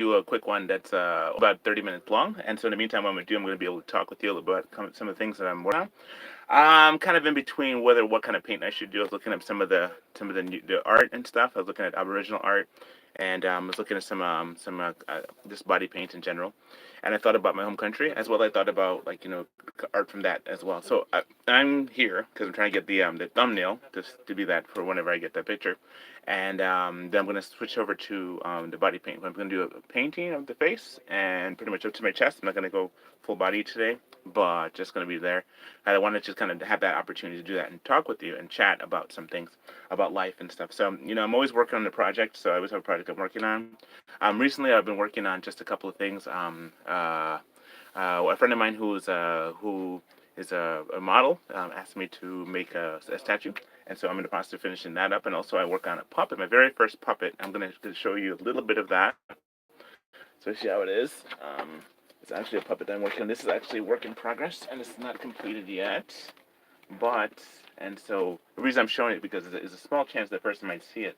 do a quick one that's about 30 minutes long. And so in the meantime, what I'm going to do, I'm going to be able to talk with you a little bit about some of the things that I'm working on. I'm kind of in between whether what kind of paint I should do. I was looking at the art and stuff. I was looking at Aboriginal art, and I was looking at some just body paint in general. And I thought about my home country as well. I thought about like art from that as well. So I'm here because I'm trying to get the thumbnail just to be that for whenever I get that picture. And then I'm going to switch over to the body paint. I'm going to do a painting of the face and pretty much up to my chest. I'm not going to go full body today, but just going to be there. And I want to just kind of have that opportunity to do that and talk with you and chat about some things about life and stuff. So, I'm always working on the project. So I always have a project I'm working on. Recently, I've been working on just a couple of things. A friend of mine who is a model asked me to make a statue, and so I'm in the process of finishing that up. And also, I work on a puppet, my very first puppet. I'm going to show you a little bit of that, so see how it is. It's actually a puppet that I'm working on. This is actually a work in progress, and it's not completed yet. But and so the reason I'm showing it because there's a small chance that person might see it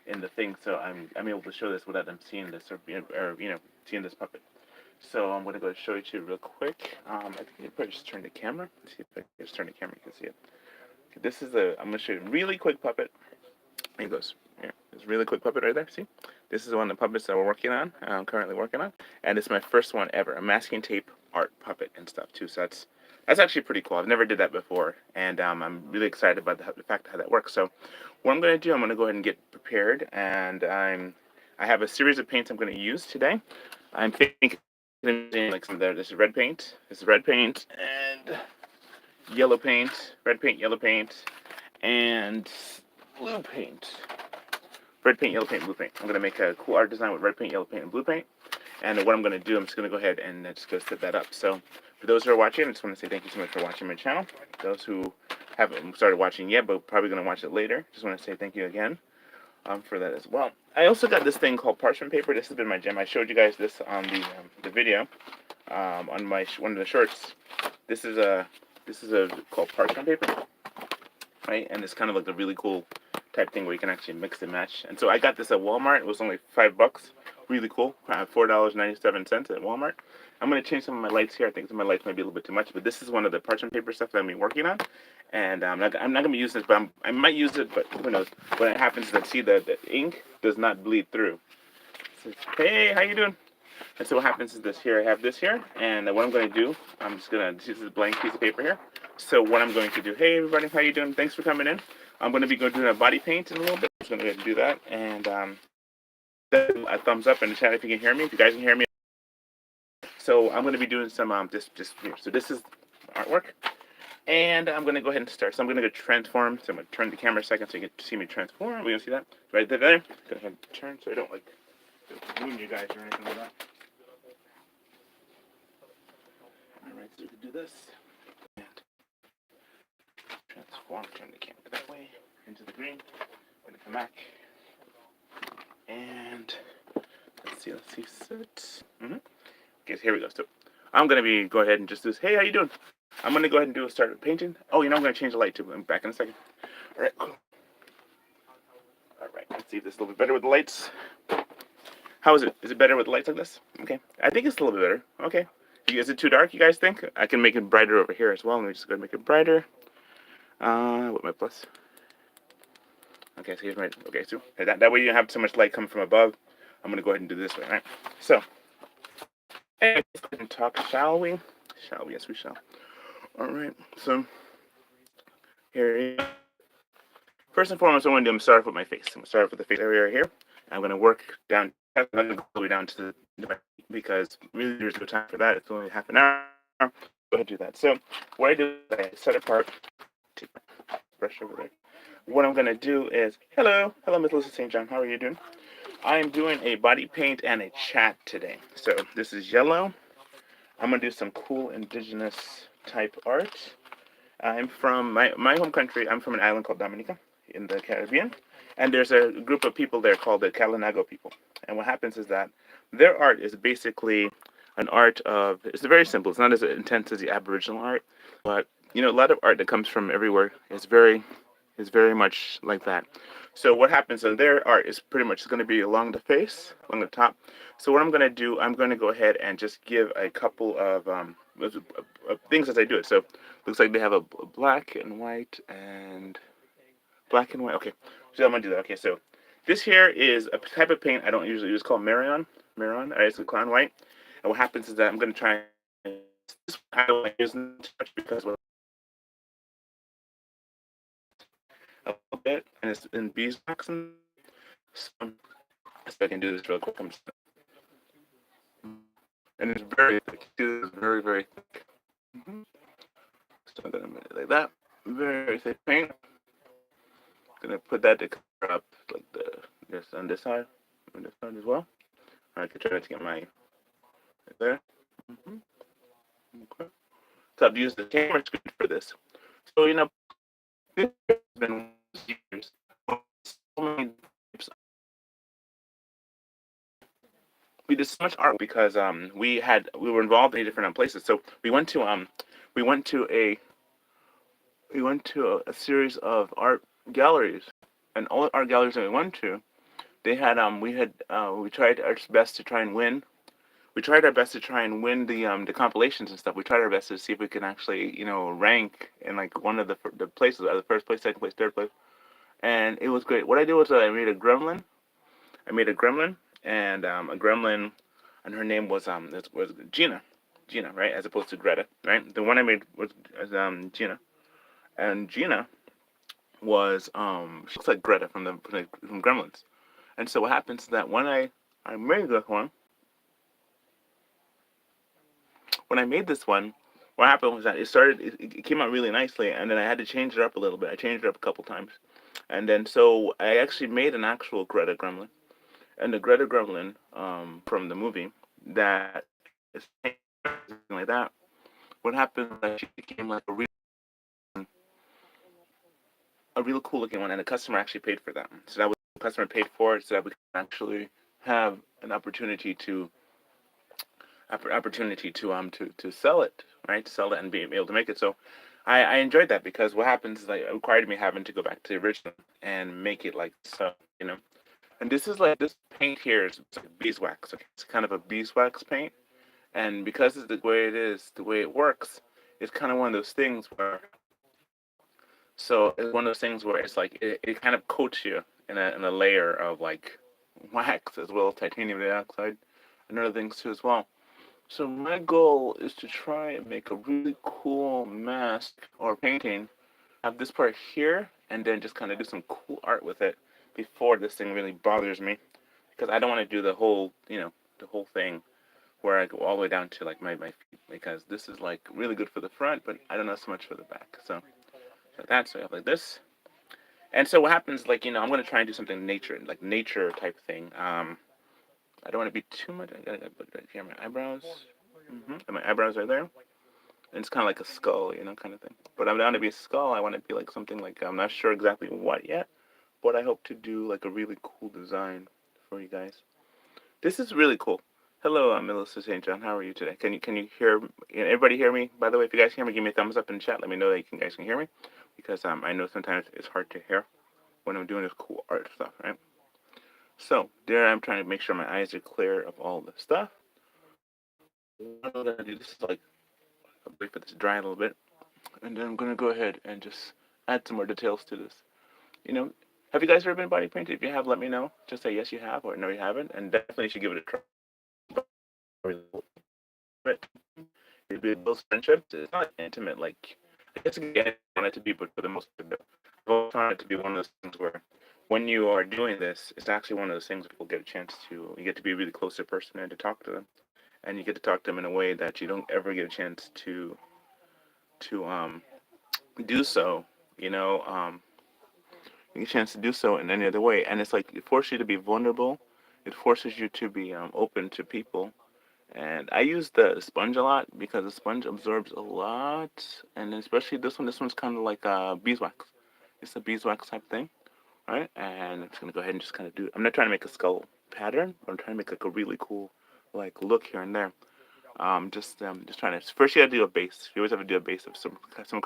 in the thing. So I'm able to show this without them seeing this or seeing this puppet. So I'm going to go show it to you real quick. I think you probably just turn the camera. Let's see if I can just turn the camera, you can see it. Okay, I'm going to show you a really quick puppet. Here it goes. Here, there's a really quick puppet right there. See, this is one of the puppets that we're working on. I'm currently working on, and it's my first one ever. A masking tape art puppet and stuff too. So that's actually pretty cool. I've never did that before, and I'm really excited about the fact of how that works. So what I'm going to do, I'm going to go ahead and get prepared, and I have a series of paints I'm going to use today. I'm thinking like some there. This is red paint. This is red paint and yellow paint. Red paint, yellow paint, and blue paint. Red paint, yellow paint, blue paint. I'm going to make a cool art design with red paint, yellow paint, and blue paint. And what I'm going to do, I'm just going to go ahead and just go set that up. So for those who are watching, I just want to say thank you so much for watching my channel. Those who haven't started watching yet, but probably going to watch it later, just want to say thank you again for that as well. I also got this thing called parchment paper. This has been my gem. I showed you guys this on the video on one of the shorts. This is called parchment paper, right? And it's kind of like a really cool type thing where you can actually mix and match. And so I got this at Walmart. It was only $5. Really cool. $4.97 at Walmart. I'm going to change some of my lights here. I think some of my lights might be a little bit too much, but this is one of the parchment paper stuff that I'm working on. And I'm not going to be using this, but I might use it, but who knows. When it happens, that see the ink does not bleed through. It says, hey, how you doing? And so what happens is this here. I have this here, and what I'm going to do, this is a blank piece of paper here. So what I'm going to do, hey everybody, how you doing? Thanks for coming in. I'm going to be doing a body paint in a little bit. I'm just going to go ahead and do that, and a thumbs up in the chat if you can hear me. If you guys can hear me. So I'm going to be doing some just here. So this is artwork, and I'm going to go ahead and start. So I'm going to go transform. So I'm going to turn the camera a second so you can see me transform. We're going to see that right there. Go ahead and turn so I don't ruin you guys or anything like that. All right, so we can do this. And transform. Turn the camera that way into the green. I'm going to come back. And let's see, set. Okay, so here we go. So I'm going to go ahead and just do this. Hey, how you doing? I'm going to go ahead and start painting. Oh, I'm going to change the light too. I'm back in a second. All right, cool. All right, let's see if this is a little bit better with the lights. How is it? Is it better with the lights like this? Okay, I think it's a little bit better. Okay. Is it too dark, you guys think? I can make it brighter over here as well. Let me just go ahead and make it brighter. With my plus. Okay, so here's my, okay, so that way you don't have so much light coming from above. I'm going to go ahead and do this way, all right? So, let's go ahead and talk, shall we? Shall we? Yes, we shall. All right, so, here. First and foremost, I'm going to start off with my face. I'm going to start off with the face area here. I'm going to work down, I'm going to go all the way down to the back because really there's no time for that. It's only half an hour. Go ahead and do that. So, what I do is I set apart, brush over there. What I'm going to do is, hello, Miss Lucy St. John, how are you doing? I'm doing a body paint and a chat today. So this is yellow. I'm going to do some cool indigenous type art. I'm from my home country. I'm from an island called Dominica in the Caribbean. And there's a group of people there called the Kalinago people. And what happens is that their art is basically an art of, it's very simple. It's not as intense as the Aboriginal art. But, a lot of art that comes from everywhere is very is very much like that. So what happens in their art is pretty much going to be along the face, along the top. So what I'm going to do, I'm going to go ahead and just give a couple of things as I do it. So looks like they have a black and white and black and white. Okay, so I'm going to do that. Okay, so this here is a type of paint I don't usually use called Marayon. Marayon, it's a clown white. And what happens is that I'm going to try this. I don't like using it too much because a little bit, and it's in beeswax. So, so I can do this real quick. And it's very thick. It's very, very thick. Mm-hmm. So I'm gonna make it like that. Very, very thick paint. Gonna put that to cover up like this on this side, on this side as well. I can try to get my right there. Mm-hmm. Okay. So I've used the camera screen for this. So this has been years. So many we did so much art because we were involved in different places. So we went to a a series of art galleries, and all art galleries that we went to, they had we tried our best to try and win. We tried our best to try and win the compilations and stuff. We tried our best to see if we can actually rank in like one of the places, either first place, second place, third place, and it was great. What I did was I made a gremlin. I made a gremlin and a gremlin, and her name was Gina, Gina, right, as opposed to Greta, right? The one I made was Gina, and Gina was she looks like Greta from Gremlins. And so what happens is that I made this one, when I made this one, what happened was that it came out really nicely, and then I had to change it up a little bit. I changed it up a couple times, and then so I actually made an actual Greta Gremlin, and the Greta Gremlin from the movie that is like that. What happened was that she became like a real cool looking one, and the customer actually paid for that. So that was the customer paid for it, so that we can actually have an opportunity to sell it, right? To sell it and be able to make it. So I enjoyed that because what happens is like it required me having to go back to the original and make it like so, you know. And this is like this paint here is like beeswax. Okay? It's kind of a beeswax paint, and because it's the way it is, the way it works, it's kind of one of those things where it's one of those things where it's like it kind of coats you in a layer of like wax as well as titanium dioxide and other things too as well. So my goal is to try and make a really cool mask or painting, have this part here, and then just kind of do some cool art with it before this thing really bothers me. Because I don't want to do the whole thing where I go all the way down to like my feet. Because this is like really good for the front, but I don't know so much for the back. So that's so I have like this. And so what happens, like, I'm going to try and do something like nature type thing. I don't want to be too much. I gotta put right here, my eyebrows. And my eyebrows are there. And it's kind of like a skull, kind of thing. But I'm down to be a skull. I want to be like something like, I'm not sure exactly what yet, but I hope to do like a really cool design for you guys. This is really cool. Hello, I'm Melissa St. John. How are you today? Can you hear? Can everybody hear me? By the way, if you guys hear me, give me a thumbs up in the chat. Let me know that you guys can hear me, because I know sometimes it's hard to hear when I'm doing this cool art stuff, right? So there, I'm trying to make sure my eyes are clear of all the stuff. What I'm gonna do, this is like, I'll wait for this to dry a little bit, and then I'm gonna go ahead and just add some more details to this. You know, have you guys ever been body painted? If you have, let me know. Just say yes, you have, or no, you haven't, and definitely you should give it a try. It builds friendships. It's not intimate, like I guess again, I want it to be, but for the most part, I want it to be one of those things where when you are doing this, it's actually one of those things where people get a chance to you get to be a really close to a person and to talk to them, and you get to talk to them in a way that you don't ever get a chance to do so. You know, you get a chance to do so in any other way, and it's like it forces you to be vulnerable. It forces you to be open to people. And I use the sponge a lot because the sponge absorbs a lot, and especially this one. This one's kind of like beeswax. It's a beeswax type thing, right? And I'm just gonna go ahead and just kind of do. I'm not trying to make a skull pattern, but I'm trying to make like a really cool like look here and there. Just trying to. First, you gotta do a base. You always have to do a base of some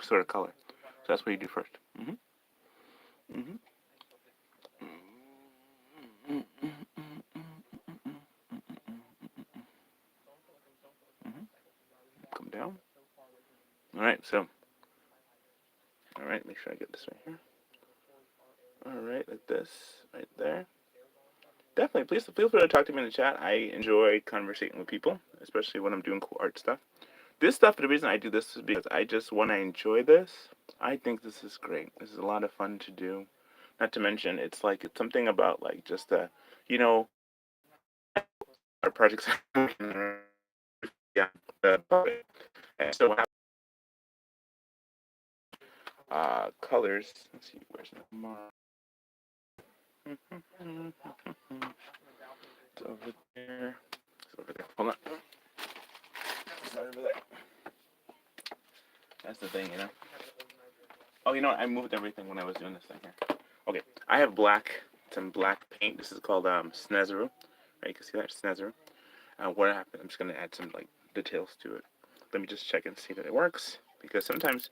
sort of color. So that's what you do 1st. Mm-hmm. Mm-hmm. Come down. All right, so, all right, make sure I get this right here. All right, like this, right there. Definitely, please feel free to talk to me in the chat. I enjoy conversating with people, especially when I'm doing cool art stuff. This stuff, the reason I do this is because when I enjoy this, I think this is great. This is a lot of fun to do. Not to mention, it's like, it's something about like just you know, our projects, yeah, the puppet. And so, colors. Let's see, where's the mark? It's over there. It's over there. Hold on. It's over there. That's the thing, you know. Oh, you know what? I moved everything when I was doing this thing here. Okay, I have some black paint. This is called Snezru. Right, you can see that Snezru. What happened? I'm just gonna add some like details to it. Let me just check and see that it works, because sometimes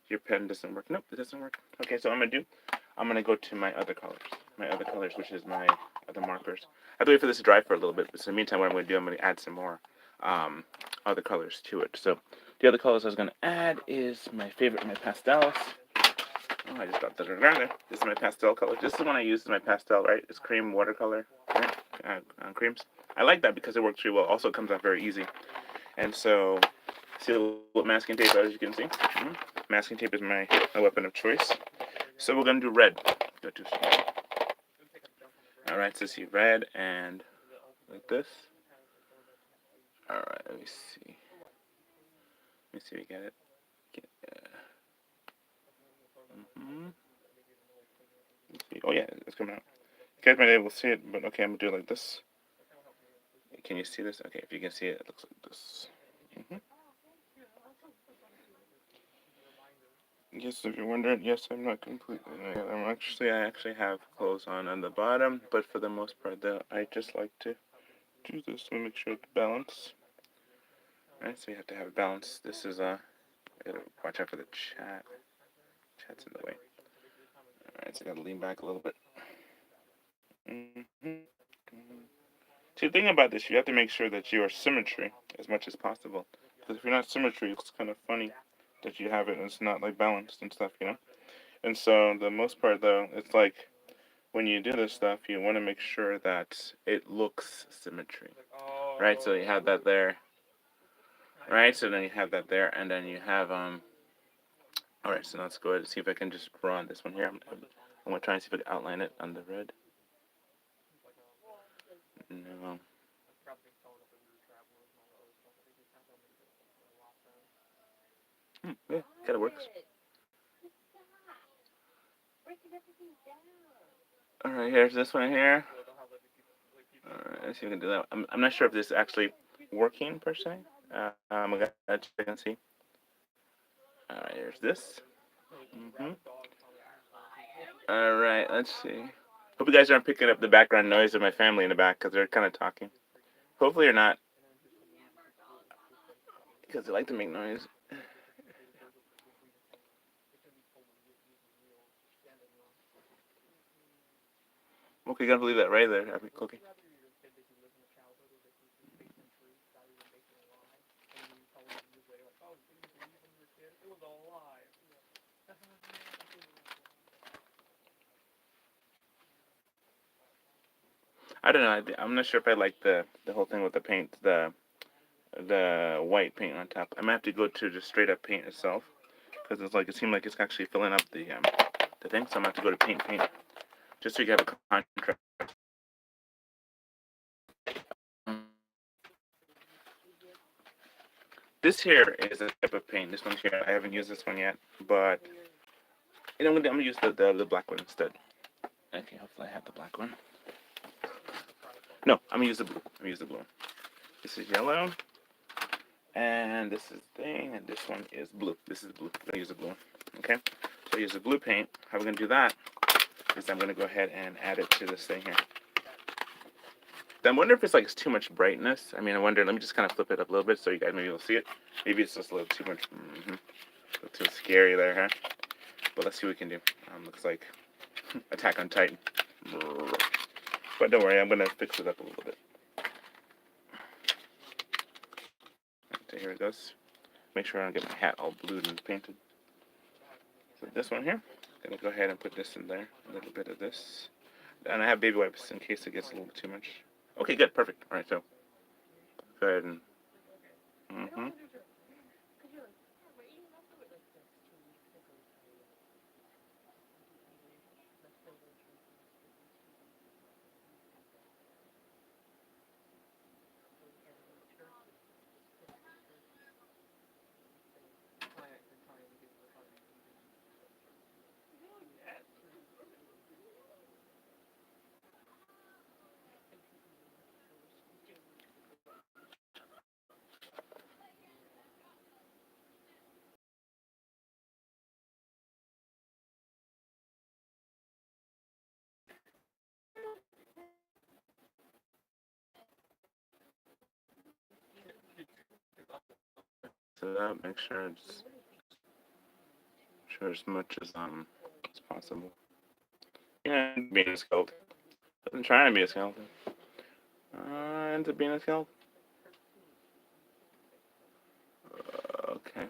your pen doesn't work. Nope, it doesn't work. Okay, so I'm gonna go to my other colors. My other colors, which is my other markers. I have to wait for this to dry for a little bit, but in the meantime, what I'm gonna do, I'm gonna add some more um, other colors to it. So the other colors I was gonna add is my favorite, my pastels. Oh, I just got that around there. This is my pastel color. This is the one I use as my pastel, right? It's cream watercolor, right? Creams. I like that because it works really well. Also, it comes out very easy. And so, see what masking tape, as you can see. Masking tape is my weapon of choice. So we're gonna do red. Go to. All right. So see red and like this. All right. Let me see. Let me see if we get it. Let's see. Oh yeah, it's coming out. You guys might be able to see it, but okay, I'm gonna do it like this. Can you see this? Okay, if you can see it, it looks like this. Yes, if you're wondering, yes, I'm not completely. I actually have clothes on the bottom, but for the most part, though, I just like to do this to make sure it's balanced. Right, so you have to have a balance. This is I gotta watch out for the chat. Chat's in the way. All right, so I gotta lean back a little bit. Mm-hmm. See, the thing about this, you have to make sure that you are symmetry as much as possible. Because if you're not symmetry, it's kind of funny that you have it and it's not like balanced and stuff, you know. And so the most part, though, it's like when you do this stuff, you want to make sure that it looks symmetry, right? So you have that there, right? So then you have that there, and then you have All right, so let's go ahead and see if I can just draw on this one here. I'm gonna try and see if I can outline it on the red. No. Yeah, kind of works. All right, here's this one here. All right, let's see if we can do that. I'm not sure if this is actually working per se. I'm gonna check and see. All right, here's this. Mm-hmm. All right, let's see. Hope you guys aren't picking up the background noise of my family in the back because they're kind of talking. Hopefully you're not, because they like to make noise. Okay, you gotta believe that right there. Okay. I don't know. I'm not sure if I like the whole thing with the paint, the white paint on top. I might have to go to just straight up paint itself because it's like it seemed like it's actually filling up the thing. So I'm gonna have to go to paint just so you have a contrast. This here is a type of paint. This one here, I haven't used this one yet, but I'm gonna use the black one instead. Okay, hopefully I have the black one. No, I'm gonna use the blue. I'm gonna use the blue. This is yellow, and this is thing, and this one is blue. This is blue. I'm gonna use the blue one. Okay, so I use the blue paint. How we're gonna do that is I'm gonna go ahead and add it to this thing here. I wonder if it's like too much brightness. I mean, I wonder. Let me just kind of flip it up a little bit so you guys maybe will see it. Maybe it's just a little too much. A little too scary there, huh? But let's see what we can do. Looks like Attack on Titan. But don't worry, I'm gonna fix it up a little bit. So here it goes. Make sure I don't get my hat all blued and painted. So this one here, gonna go ahead and put this in there. A little bit of this. And I have baby wipes in case it gets a little bit too much. Okay, good, perfect. All right, so go ahead and. So that make sure it's as much as possible. Yeah, being a skeleton. I'm trying to be a skeleton. Ends up being a skeleton. Okay.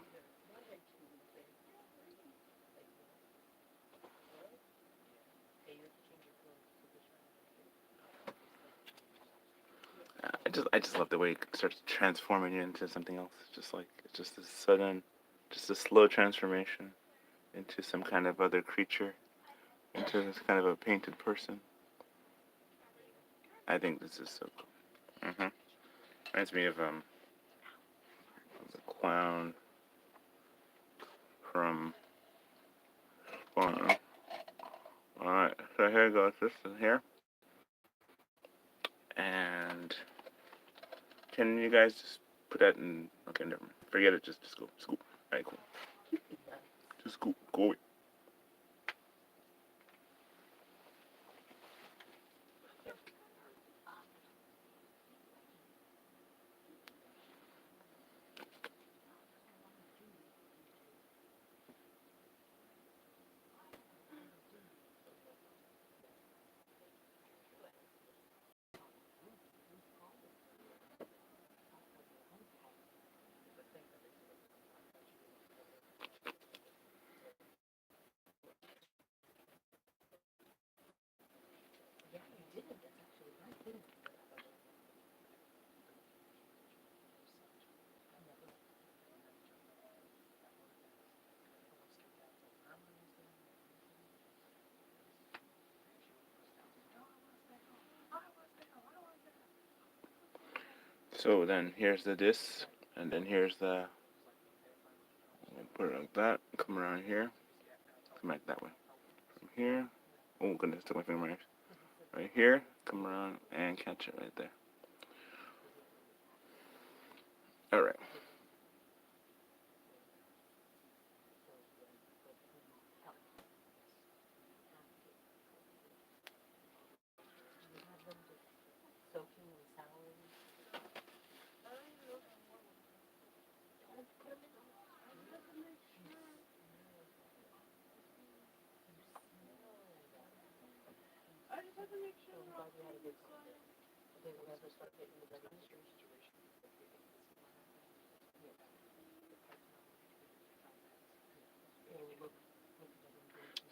I just love the way it starts transforming into something else. It's just a sudden, just a slow transformation into some kind of other creature, into this kind of a painted person. I think this is so cool. Reminds me of the clown from. Alright, so here goes. This is here, and can you guys just put that in? Okay, never mind. Forget it. Just go. Scoop. Alright, cool. Just scoop. Go away. So then here's the disc, and then here's the. Put it like that. Come around here. Come back that way. From here. Oh goodness, took my finger right. Right here. Come around and catch it right there. All right.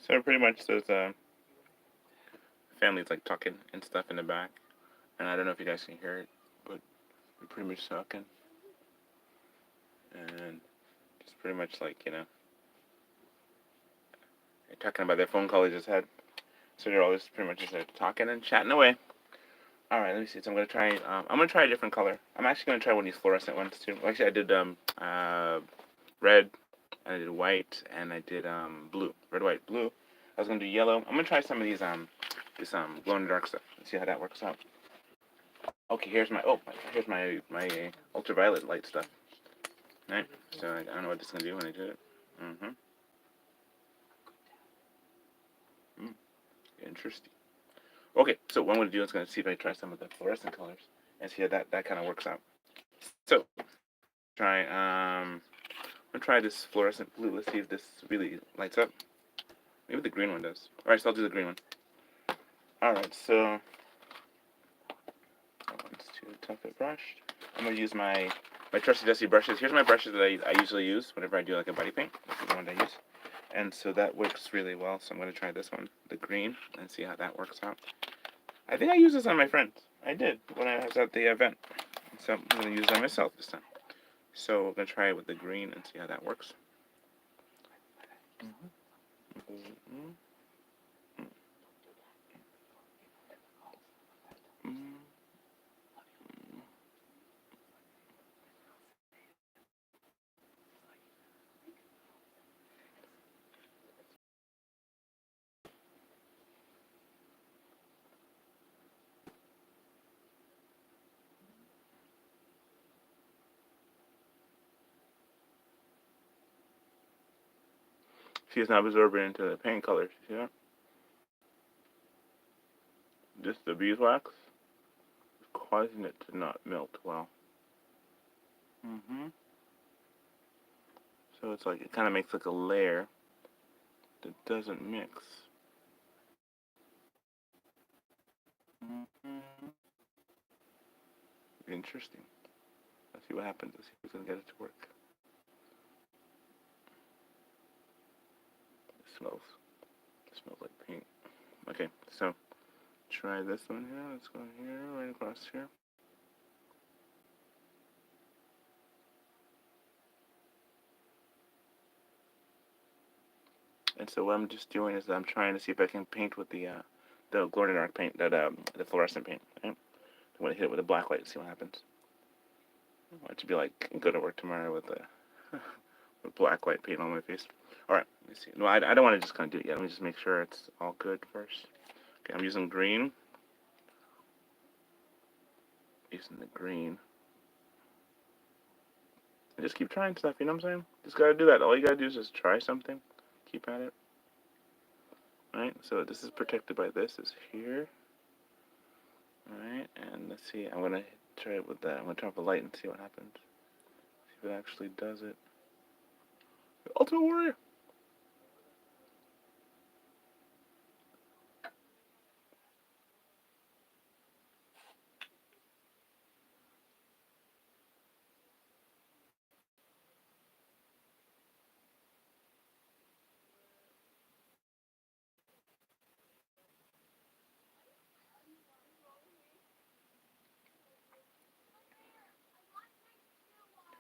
So pretty much there's families like talking and stuff in the back, and I don't know if you guys can hear it, but they're pretty much talking, and it's pretty much like they're talking about their phone call they just had. So they're always pretty much just talking and chatting away. All right, let me see. So I'm gonna try a different color. I'm actually gonna try one of these fluorescent ones too. Actually, I did red, and I did white, and I did blue. Red, white, blue. I was gonna do yellow. I'm gonna try some of these this glow in the dark stuff. Let's see how that works out. Okay, here's my ultraviolet light stuff. Right. So I don't know what this is gonna do when I do it. Interesting. Okay, so what I'm gonna do is gonna see if I try some of the fluorescent colors and see how that kind of works out. So I'm gonna try this fluorescent blue. Let's see if this really lights up. Maybe the green one does. Alright, so I'll do the green one. Alright, so once to tough it brushed. I'm gonna use my trusty dusty brushes. Here's my brushes that I usually use whenever I do like a body paint. This is the one I use. And so that works really well. So I'm gonna try this one, the green, and see how that works out. I think I used this on my friends. I did when I was at the event. So I'm gonna use it on myself this time. So we're gonna try it with the green and see how that works. Mm-hmm. See, it's not absorbing into the paint colors. You see that? Just the beeswax is causing it to not melt well. So it's like it kind of makes like a layer that doesn't mix. Interesting. Let's see what happens. Let's see if we can get it to work. It smells like paint. Okay, so try this one here. Let's go here, right across here. And so what I'm just doing is I'm trying to see if I can paint with the glow in the dark paint, the fluorescent paint. Right? I'm gonna hit it with a black light and see what happens. I want it to be like go to work tomorrow with with black light paint on my face. All right, let me see. No, I don't want to just kind of do it yet. Let me just make sure it's all good first. Okay, I'm using green. Using the green. And just keep trying stuff. You know what I'm saying? Just gotta do that. All you gotta do is just try something. Keep at it. Alright, so this is protected by this. Is here. Alright, and let's see. I'm gonna try it with that. I'm gonna turn off the light and see what happens. See if it actually does it. Ultimate Warrior!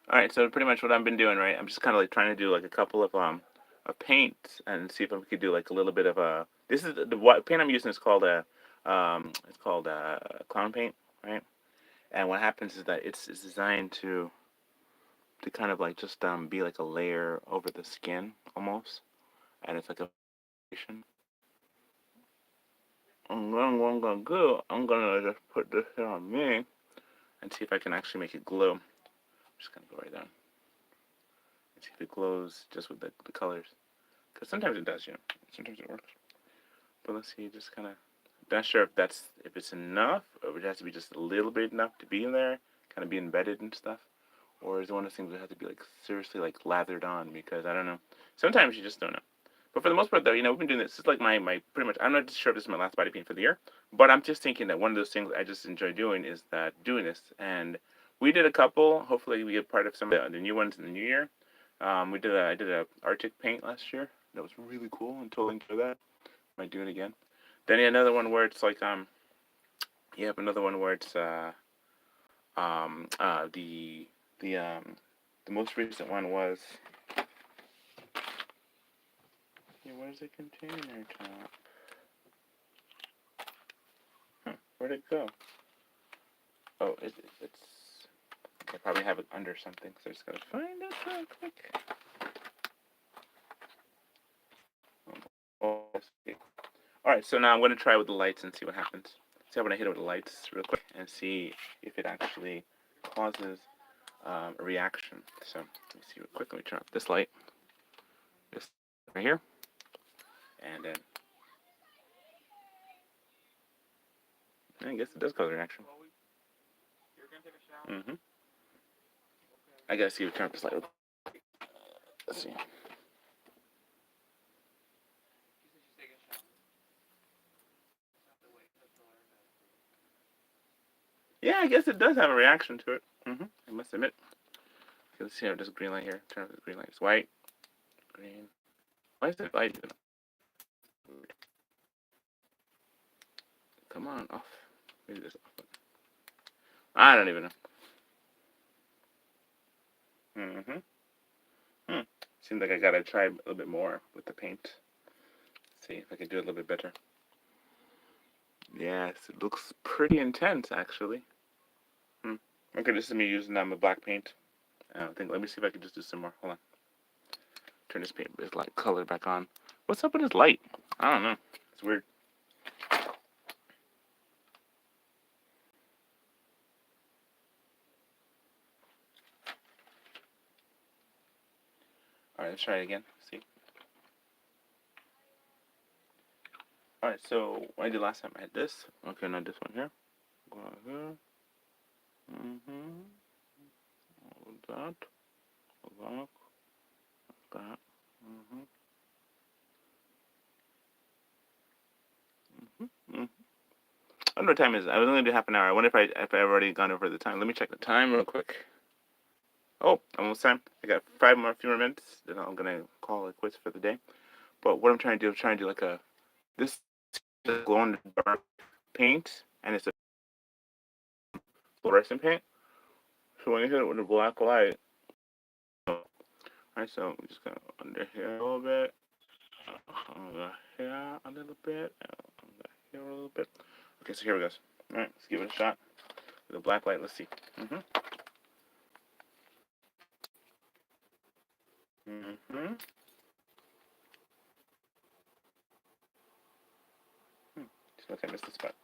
Alright, so pretty much what I've been doing, right? I'm just kind of like trying to do like a couple of paints and see if we could do like a little bit of a. This is the what paint I'm using is called a it's called clown paint, right? And what happens is that it's designed to kind of like just be like a layer over the skin almost, and it's like a foundation. And then what I'm gonna do, I'm gonna just put this here on me and see if I can actually make it glow. I'm just gonna go right down and see if it glows just with the colors. Because sometimes it does, you know. Sometimes it works. But let's see, just kind of. Not sure if it's enough, or it has to be just a little bit enough to be in there, kind of be embedded and stuff, or is it one of those things that have to be like seriously like lathered on? Because I don't know. Sometimes you just don't know. But for the most part, though, you know, we've been doing this. This is like my pretty much. I'm not sure if this is my last body paint for the year, but I'm just thinking that one of those things I just enjoy doing is that doing this. And we did a couple. Hopefully, we get part of some of the new ones in the new year. I did a Arctic paint last year. That was really cool and totally enjoyed that. Might do it again. Then another one where it's like you have another one where it's um uh the the um the most recent one was what is the container top? Where'd it go? Oh, it's I probably have it under something, so I just gotta find it real quick. Oh, all right, so now I'm gonna try with the lights and see what happens. See how when I hit it with the lights real quick and see if it actually causes a reaction. So let me see real quick. Let me turn off this light, this right here, and then I guess it does cause a reaction. Mm-hmm. I gotta see if it turns off this light. Let's see. Yeah, I guess it does have a reaction to it. I must admit. Okay, let's see. There's a green light here. Turn off the green light. It's white. Green. Why is it light? Come on, off. Maybe this off. I don't even know. Hmm. Seems like I gotta try a little bit more with the paint. See if I can do it a little bit better. Yes, it looks pretty intense actually. Okay, this is me using my black paint. I think. Let me see if I can just do some more. Hold on. Turn this paint, this light color back on. What's up with this light? I don't know. It's weird. All right, let's try it again. See. All right, so what I did last time, I had this. Okay, now this one here. Go out here. Hold that. Hold that. I don't know what time it is. I was only do half an hour. I wonder if I already gone over the time. Let me check the time real quick. Oh, almost time. I got few more minutes. Then I'm gonna call it quits for the day. But what I'm trying to do, like this glow in the dark paint, and it's a fluorescent paint. So when you hit it with a black light, alright, so we just go under here a little bit, under here a little bit, under here a little bit. Okay, so here we go. Alright, let's give it a shot. With a black light, let's see. Just like I missed the spot.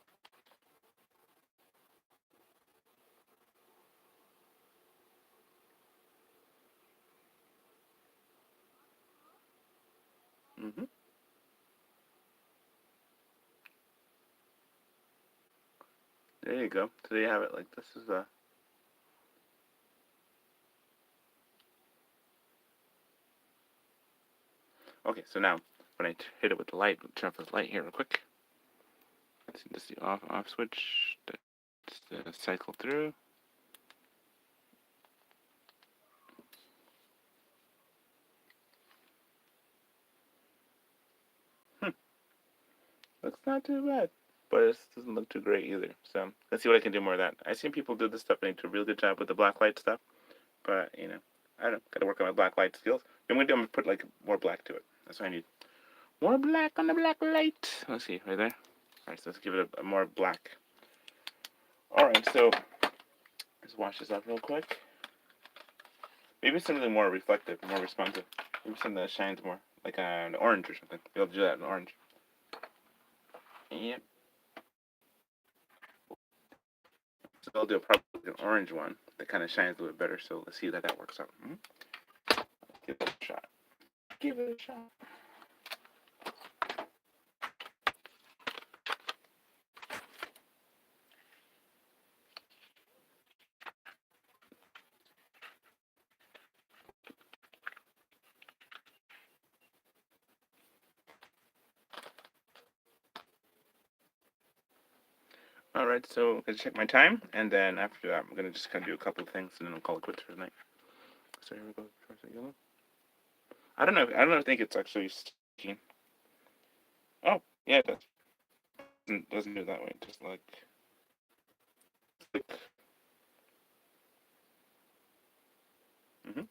There you go. So there you have it. Like this is a. Okay, so now when I hit it with the light, turn off this light here real quick. Let's see, this is the off switch. Let's cycle through. Looks not too bad, but it doesn't look too great either. So let's see what I can do more of that. I've seen people do this stuff and they do a real good job with the black light stuff, but I don't know. Got to work on my black light skills. I'm gonna put like more black to it. That's what I need. More black on the black light. Let's see, right there. All right, so let's give it a more black. All right, so let's wash this off real quick. Maybe something more reflective, more responsive. Maybe something that shines more, like an orange or something. You'll do that in orange. Yep. So I'll do probably an orange one that kind of shines a little bit better. So let's see that works out. Give it a shot. Give it a shot. All right, so I'm gonna check my time, and then after that, I'm gonna just kind of do a couple of things, and then I'll call it quits for the night. So here we go. Yellow. I don't know. I don't think it's actually sticking. Oh, yeah, it does. Doesn't do it that way. Just like. Mm-hmm.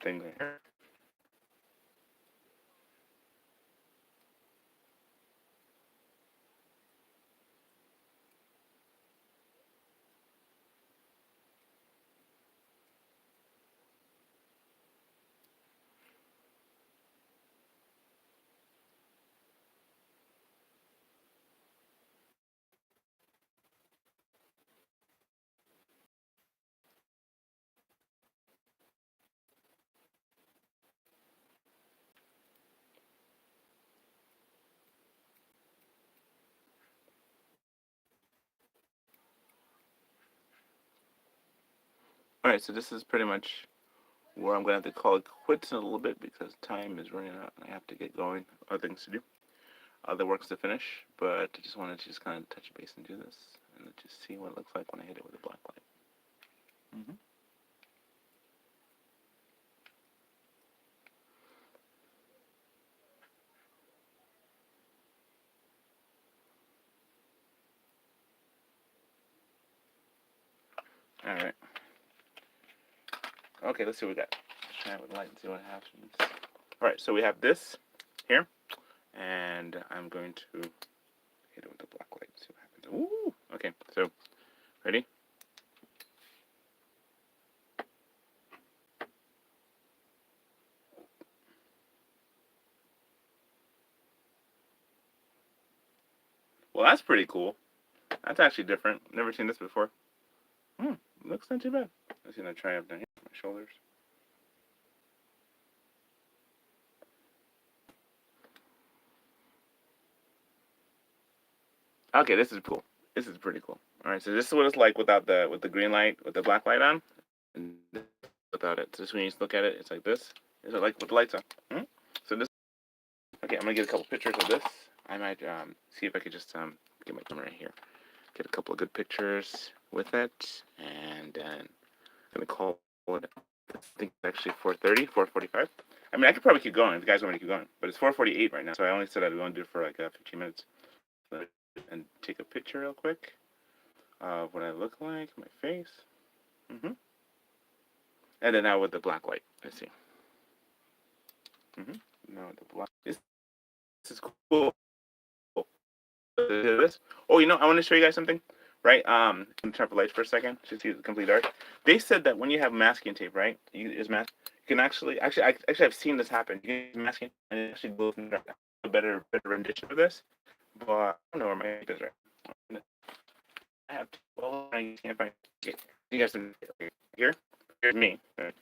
Thing there. All right, so this is pretty much where I'm gonna have to call it quits in a little bit because time is running out and I have to get going. Other things to do, other works to finish. But I just wanted to just kind of touch base and do this and just see what it looks like when I hit it with a black light. Mm-hmm. All right. Okay, let's see what we got. Try it with light and see what happens. All right, so we have this here, and I'm going to hit it with the black light and see what happens. Ooh. Okay, so ready? Well, that's pretty cool. That's actually different. Never seen this before. Hmm, looks not too bad. Let's see, I'm gonna try it down here, my shoulders. Okay, this is cool. This is pretty cool. All right, so this is what it's like without the green light, with the black light on, and without it. So this when you look at it, it's like this. Is it like with the lights on? Hmm? So this. Okay, I'm gonna get a couple pictures of this. I might see if I could just get my camera right here, get a couple of good pictures with it, and I'm gonna call it. I think it's actually 4:30, 4:45. I mean, I could probably keep going if you guys want me to keep going, but it's 4:48 right now, so I only said I'd go and do it for like 15 minutes. And take a picture real quick of what I look like, my face. Mm-hmm. And then now with the black light. Let's see. Mm-hmm. Now with the black. This is cool. This. Oh, I want to show you guys something. Right. I'm gonna turn off the lights for a second. Just see it's complete dark. They said that when you have masking tape, right? You can actually I've seen this happen. You can use masking and it actually goes in dark. A better rendition of this, but I don't know where my tape is right. I have 12. I can't find it. You guys can here. Here's me. And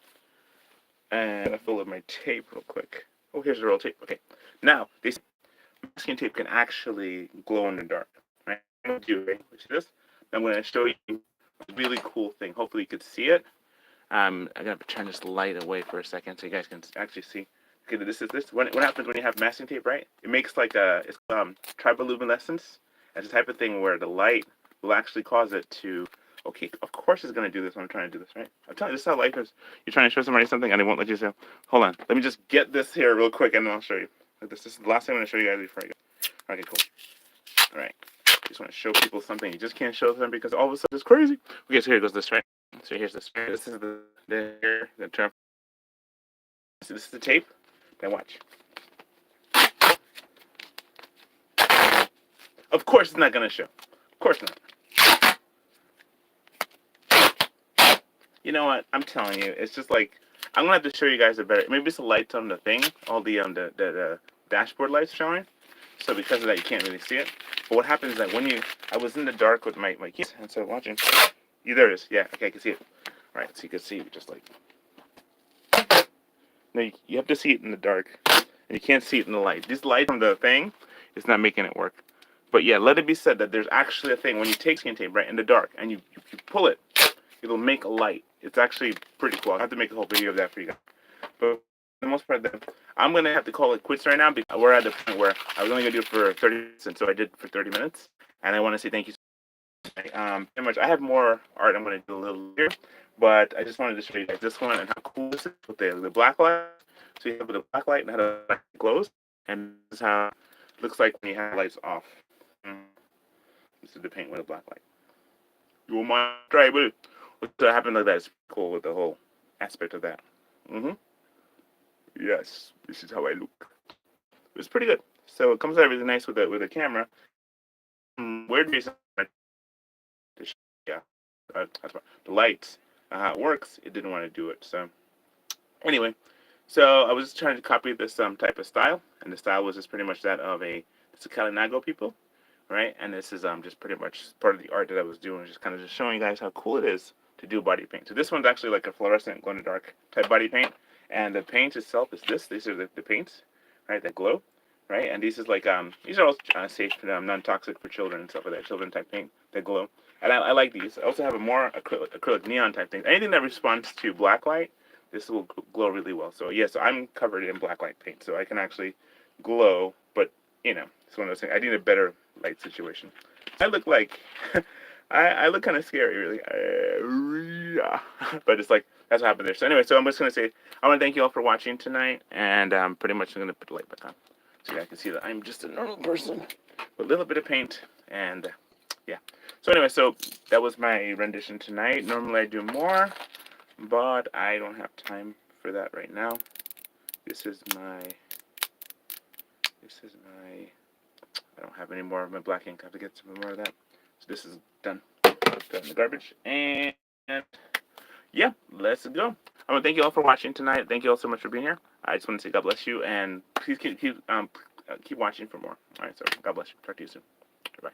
I'm gonna fill up my tape real quick. Oh, here's the real tape. Okay. Now, this masking tape can actually glow in the dark. Right? I'm gonna do it. See this? I'm gonna show you a really cool thing. Hopefully, you could see it. I'm gonna turn this light away for a second so you guys can actually see. Okay, this is this. What happens when you have masking tape, right? It makes like it's triboluminescence. It's the type of thing where the light will actually cause it to. Okay, of course it's gonna do this when I'm trying to do this, right? I'm telling you, this is how life is. You're trying to show somebody something and they won't let you say. Hold on, let me just get this here real quick and then I'll show you. Like this is the last thing I'm gonna show you guys before I go. Okay, cool. All right. Just want to show people something. You just can't show them because all of a sudden it's crazy. Okay, so here goes this, right? So here's this. This is the term. So this is the tape. Now watch. Of course it's not gonna show. Of course not. You know what? I'm telling you, it's just like I'm gonna have to show you guys a better. Maybe it's the lights on the thing, all the dashboard lights showing. So because of that, you can't really see it. But what happens is that I was in the dark with my keys, and so watching. Yeah, there it is. Yeah, okay, I can see it. All right, so you can see just like. No, you have to see it in the dark, and you can't see it in the light. This light from the thing is not making it work. But yeah, let it be said that there's actually a thing when you take skin tape right in the dark and you pull it, it'll make a light. It's actually pretty cool. I'll have to make a whole video of that for you guys. But for the most part, I'm gonna have to call it quits right now because we're at the point where I was only gonna do it for 30 minutes, and so I did for 30 minutes. And I want to say thank you. Pretty much, I have more art I'm gonna do a little later, but I just wanted to show you guys this one and how cool this is with the black light. So you have the black light and how the light glows, and this is how it looks like when you have lights off. This is the paint with a black light. You want my try, but what happened like that is cool with the whole aspect of that. Mm-hmm. Yes, this is how I look. It's pretty good. So it comes out really nice with the camera. Weird reason, yeah, that's why. The lights, how it works. It didn't want to do it. So anyway, so I was trying to copy this type of style, and the style was just pretty much that of it's a Kalinago people, right? And this is just pretty much part of the art that I was doing, just kind of just showing you guys how cool it is to do body paint. So this one's actually like a fluorescent glow in the dark type body paint, and the paint itself is this. These are the paints, right? That glow, right? And these are all safe, non-toxic for children and stuff like that. Children type paint that glow, and I like these. I also have a more acrylic neon type thing. Anything that responds to black light, this will glow really well. So yeah, so I'm covered in black light paint, so I can actually glow. But it's one of those things. I need a better light situation. I look like I look kind of scary, really. But it's like that's what happened there. So anyway, so I'm just gonna say I want to thank you all for watching tonight, and pretty much I'm gonna put the light back on so you guys can see that I'm just a normal person with a little bit of paint, and yeah. So anyway, so that was my rendition tonight. Normally I do more, but I don't have time for that right now. This is my. I don't have any more of my black ink. I have to get some more of that. So this is done. Done in the garbage. And yeah, let's go. I want to thank you all for watching tonight. Thank you all so much for being here. I just want to say God bless you, and please keep watching for more. All right, so God bless you. Talk to you soon. Bye.